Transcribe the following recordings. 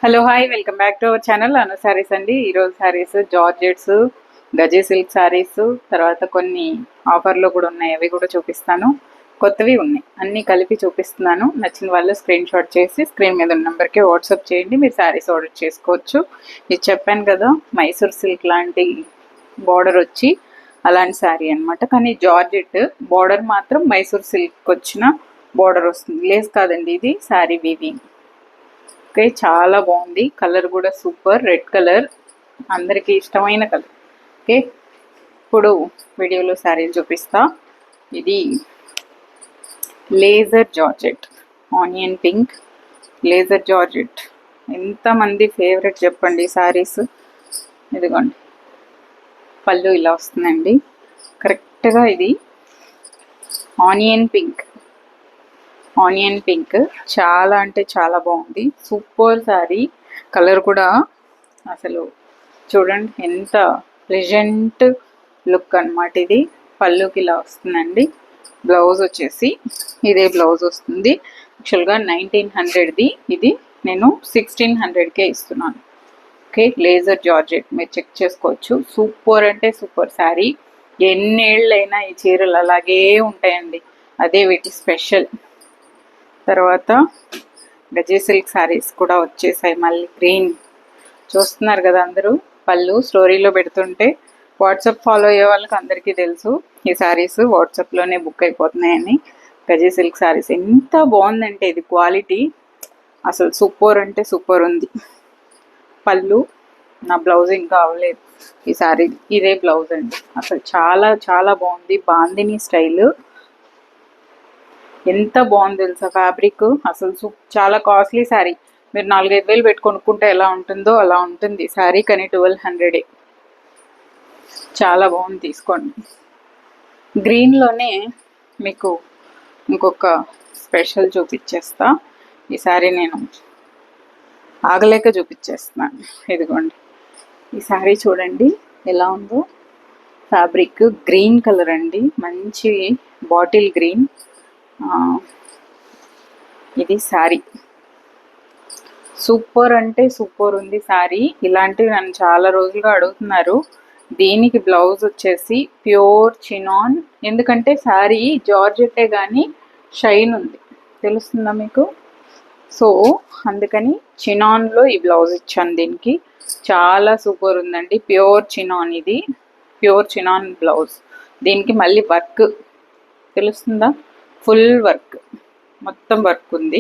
Hello hi welcome back to our channel Anu Sarees అండి. ఈరోజు saris georgettes, గజే సిల్క్ శారీస్, తర్వాత కొన్ని ఆఫర్లో కూడా ఉన్నాయి, అవి కూడా చూపిస్తాను. కొత్తవి ఉన్నాయి, అన్నీ కలిపి చూపిస్తున్నాను. నచ్చిన వాళ్ళు స్క్రీన్ షాట్ చేసి స్క్రీన్ మీద ఉన్న నెంబర్కి వాట్సాప్ చేయండి, మీరు శారీస్ ఆర్డర్ చేసుకోవచ్చు. ఇది చెప్పాను కదా, మైసూర్ సిల్క్ లాంటి బార్డర్ వచ్చి అలాంటి శారీ అనమాట. కానీ జార్జెట్ బార్డర్ మాత్రం మైసూర్ సిల్క్ వచ్చిన బార్డర్ వస్తుంది, లేస్ కాదండి, ఇది శారీ వీవింగ్. ఓకే, చాలా బాగుంది. కలర్ కూడా సూపర్, రెడ్ కలర్, అందరికీ ఇష్టమైన కలర్. ఓకే, ఇప్పుడు వీడియోలో శారీలు చూపిస్తా. ఇది laser georgette, onion pink laser georgette. ఎంతమంది ఫేవరెట్ చెప్పండి శారీస్. ఇదిగోండి, పళ్ళు ఇలా వస్తుందండి. కరెక్ట్గా ఇది ఆనియన్ పింక్ చాలా అంటే చాలా బాగుంది. సూపర్ శారీ. కలర్ కూడా అసలు చూడండి ఎంత ప్లెజెంట్ లుక్ అనమాట. ఇది పళ్ళుకి ఇలా వస్తుందండి. బ్లౌజ్ వచ్చేసి ఇదే బ్లౌజ్ వస్తుంది. యాక్చువల్గా 1900ది, ఇది నేను 1600కే ఇస్తున్నాను. ఓకే, లేజర్ జార్జెట్ మీరు చెక్ చేసుకోవచ్చు. సూపర్ అంటే సూపర్ శారీ. ఎన్నేళ్ళైనా ఈ చీరలు అలాగే ఉంటాయండి, అదే వీటి స్పెషల్. తర్వాత గజే సిల్క్ శారీస్ కూడా వచ్చేసాయి మళ్ళీ. గ్రీన్ చూస్తున్నారు కదా అందరూ, పళ్ళు స్టోరీలో పెడుతుంటే వాట్సాప్ ఫాలో అయ్యే వాళ్ళకి అందరికీ తెలుసు ఈ శారీస్ వాట్సాప్లోనే బుక్ అయిపోతున్నాయని. గజే సిల్క్ శారీస్ ఎంత బాగుందంటే, ఇది క్వాలిటీ అసలు సూపర్ అంటే సూపర్ ఉంది. పళ్ళు, నా బ్లౌజ్ ఇంకా అవ్వలేదు ఈ శారీ, ఇదే బ్లౌజ్ అండి. అసలు చాలా చాలా బాగుంది. బాందిని స్టైల్, ఎంత బాగుంది తెలుసా ఫ్యాబ్రిక్. అసలు చాలా కాస్ట్లీ శారీ. మీరు 4-5 వేలు పెట్టి కొనుక్కుంటే ఎలా ఉంటుందో అలా ఉంటుంది శారీ, కానీ 1200. చాలా బాగుంది, తీసుకోండి. గ్రీన్లోనే మీకు ఇంకొక స్పెషల్ చూపించేస్తా. ఈ శారీ నేను ఆగలేక చూపించేస్తున్నాను. ఇదిగోండి, ఈ శారీ చూడండి ఎలా ఉందో. ఫ్యాబ్రిక్ గ్రీన్ కలర్ అండి, మంచి బాటిల్ గ్రీన్. ఇది శారీ సూపర్ అంటే సూపర్ ఉంది శారీ. ఇలాంటివి నన్ను చాలా రోజులుగా అడుగుతున్నారు. దీనికి బ్లౌజ్ వచ్చేసి ప్యూర్ చినాన్, ఎందుకంటే శారీ జార్జెట్టే కానీ షైన్ ఉంది, తెలుస్తుందా మీకు? సో అందుకని చినాన్లో ఈ బ్లౌజ్ ఇచ్చాను దీనికి. చాలా సూపర్ ఉందండి, ప్యూర్ చినాన్. ఇది ప్యూర్ చినాన్ బ్లౌజ్. దీనికి మళ్ళీ వర్క్ తెలుస్తుందా, ఫుల్ వర్క్, మొత్తం వర్క్ ఉంది.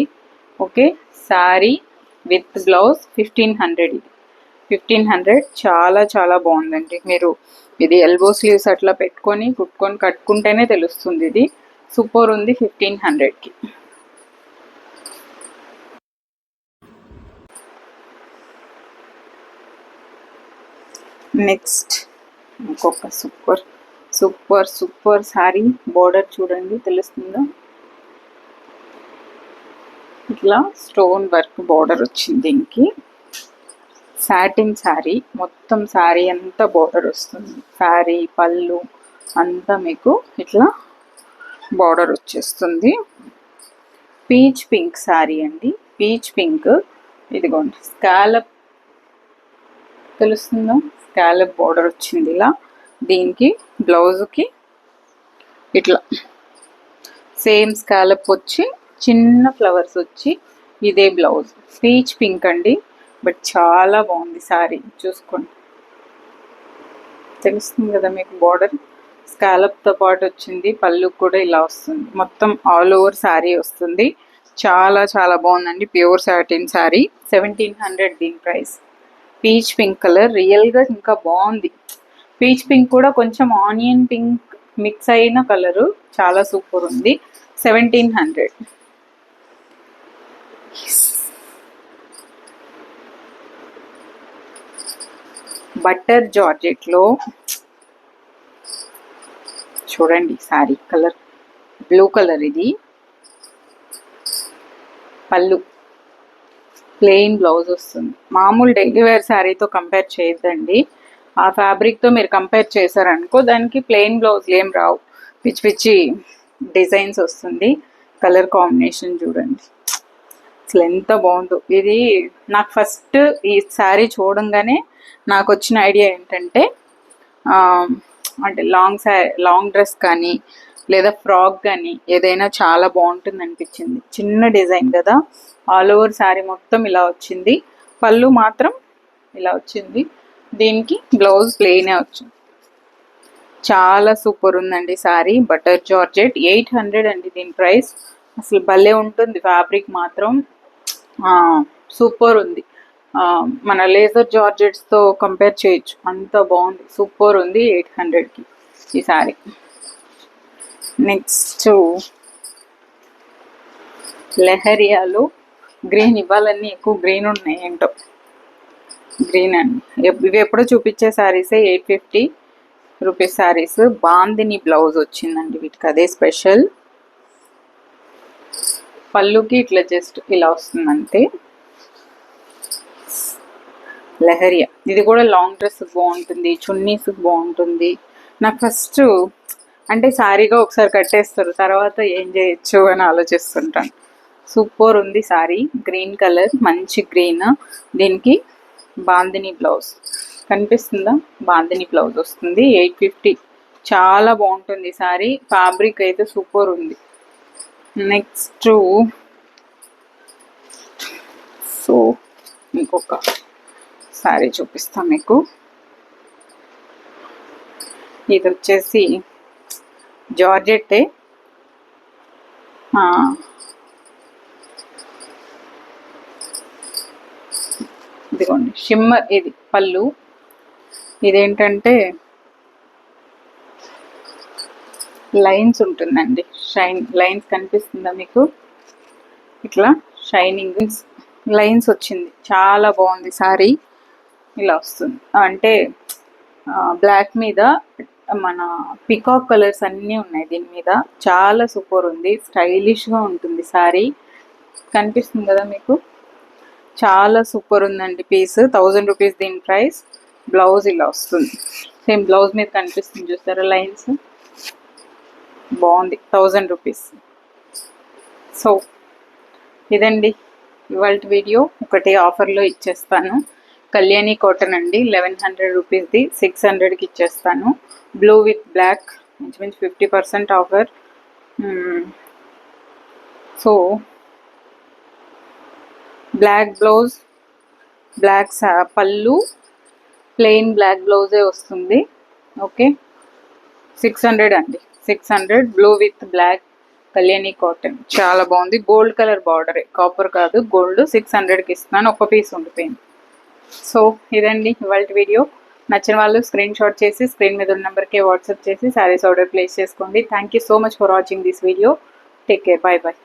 Okay, sari with blouse 1500. ఇది 1500, చాలా చాలా బాగుందండి. మీరు ఇది ఎల్బో స్లీవ్స్ అట్లా పెట్టుకొని కుట్టుకొని కట్టుకుంటేనే తెలుస్తుంది. ఇది సూపర్ ఉంది 1500కి. నెక్స్ట్ ఇంకొక super super super sari. Border చూడండి, తెలుస్తుందా? ఇట్లా స్టోన్ వర్క్ బోర్డర్ వచ్చింది దీనికి. సాటిన్ శారీ, మొత్తం శారీ అంతా బోర్డర్ వస్తుంది. శారీ పళ్ళు అంతా మీకు ఇట్లా బోర్డర్ వచ్చేస్తుంది. పీచ్ పింక్ శారీ అండి, పీచ్ పింక్. ఇదిగోండి స్కాలప్, తెలుస్తుందా? స్కాలప్ బోర్డర్ వచ్చింది ఇలా. దీనికి బ్లౌజ్కి ఇట్లా సేమ్ స్కాలప్ వచ్చి చిన్న ఫ్లవర్స్ వచ్చి ఇదే బ్లౌజ్. పీచ్ పింక్ అండి, బట్ చాలా బాగుంది శారీ. చూసుకోండి, తెలుస్తుంది కదా మీకు. బార్డర్ స్కాలప్తో పాటు వచ్చింది, పళ్ళు కూడా ఇలా వస్తుంది. మొత్తం ఆల్ ఓవర్ శారీ వస్తుంది. చాలా చాలా బాగుందండి, ప్యూర్ సాటిన్ శారీ. 1700 దీని ప్రైస్. పీచ్ పింక్ కలర్ రియల్గా ఇంకా బాగుంది. పీచ్ పింక్ కూడా కొంచెం ఆనియన్ పింక్ మిక్స్ అయిన కలరు, చాలా సూపర్ ఉంది. 1700. బటర్ జార్జెట్లో చూడండి శారీ కలర్, బ్లూ కలర్. ఇది పళ్ళు, ప్లెయిన్ బ్లౌజ్ వస్తుంది. మామూలు డైలీ వేర్ శారీతో కంపేర్ చేయొద్దండి. ఆ ఫ్యాబ్రిక్తో మీరు కంపేర్ చేశారనుకో, దానికి ప్లెయిన్ బ్లౌజ్లు ఏం రావు, పిచ్చి పిచ్చి డిజైన్స్ వస్తుంది. కలర్ కాంబినేషన్ చూడండి, అసలు ఎంత బాగుందో ఇది. నాకు ఫస్ట్ ఈ శారీ చూడంగానే నాకు వచ్చిన ఐడియా ఏంటంటే అంటే లాంగ్ డ్రెస్ కానీ లేదా ఫ్రాక్ కానీ ఏదైనా చాలా బాగుంటుంది అనిపించింది. చిన్న డిజైన్ కదా, ఆల్ ఓవర్ శారీ మొత్తం ఇలా వచ్చింది, పళ్ళు మాత్రం ఇలా వచ్చింది, దీనికి బ్లౌజ్ ప్లెయినే వచ్చింది. చాలా సూపర్ ఉందండి శారీ. బటర్ జార్జెట్ 800 అండి దీని ప్రైస్. అసలు భలే ఉంటుంది, ఫ్యాబ్రిక్ మాత్రం సూపర్ ఉంది. మన లేజర్ జార్జెట్స్తో కంపేర్ చేయొచ్చు, అంత బాగుంది, సూపర్ ఉంది 800కి ఈ శారీ. నెక్స్ట్ లెహరియాలో గ్రీన్, ఇవ్వాలన్నీ ఎక్కువ గ్రీన్ ఉన్నాయి ఏంటో, గ్రీన్ అండి. ఇవి ఎప్పుడో చూపించే శారీసే, 850 రూపీస్ శారీస్. బాందిని బ్లౌజ్ వచ్చిందండి వీటికి, అదే స్పెషల్. పళ్ళుకి ఇట్లా జస్ట్ ఇలా వస్తుంది అంతే. లెహరియా ఇది కూడా లాంగ్ డ్రెస్ బాగుంటుంది, చున్నీస్ బాగుంటుంది. నాకు ఫస్ట్ అంటే శారీగా ఒకసారి కట్టేస్తారు, తర్వాత ఏం చేయొచ్చు అని ఆలోచిస్తుంటాను. సూపర్ ఉంది శారీ, గ్రీన్ కలర్, మంచి గ్రీన్. దీనికి బాందిని బ్లౌజ్ కనిపిస్తుందా, బాందిని బ్లౌజ్ వస్తుంది. 850, చాలా బాగుంటుంది శారీ, ఫ్యాబ్రిక్ అయితే సూపర్ ఉంది. నెక్స్ట్ సో ఇంకొక శారీ చూపిస్తాను మీకు. ఇది వచ్చేసి జార్జెట్టే, ఇదిగోండి షిమ్మర్. ఇది పళ్ళు, ఇదేంటంటే లైన్స్ ఉంటుందండి, లైన్స్ కనిపిస్తుందా మీకు, ఇట్లా షైనింగ్ లైన్స్ వచ్చింది, చాలా బాగుంది శారీ. ఇలా వస్తుంది అంటే బ్లాక్ మీద మన పికాక్ కలర్స్ అన్నీ ఉన్నాయి దీని మీద, చాలా సూపర్ ఉంది, స్టైలిష్గా ఉంటుంది శారీ. కనిపిస్తుంది కదా మీకు, చాలా సూపర్ ఉందండి పీస్. 1000 రూపీస్ దీని ప్రైస్. బ్లౌజ్ ఇలా వస్తుంది, సేమ్ బ్లౌజ్ మీద కనిపిస్తుంది చూస్తారా లైన్స్, బాగుంది. 1000 రూపీస్. సో ఇదండి ఇవాళ వీడియో. ఒకటి ఆఫర్లో ఇచ్చేస్తాను, కళ్యాణి కాటన్ అండి, 1100 రూపీస్ది 600కి ఇచ్చేస్తాను. బ్లూ విత్ బ్లాక్, ఇంచుమించు 50% offer. So black blouse, black pallu, plain black బ్లౌజే వస్తుంది. ఓకే, 600 అండి, 600. Blue with black Kalyani cotton, చాలా బాగుంది. గోల్డ్ కలర్ బార్డరే, కాపర్ కాదు, గోల్డ్. 600కి ఇస్తున్నాను, ఒక పీస్ ఉండిపోయింది. సో ఇదండి ఇవాళ వీడియో. నచ్చిన వాళ్ళు స్క్రీన్ షాట్ చేసి స్క్రీన్ మీద ఉన్న నెంబర్కే వాట్సాప్ చేసి శారీస్ ఆర్డర్ ప్లేస్ చేసుకోండి. Thank you so much for watching this video. Take care, bye bye.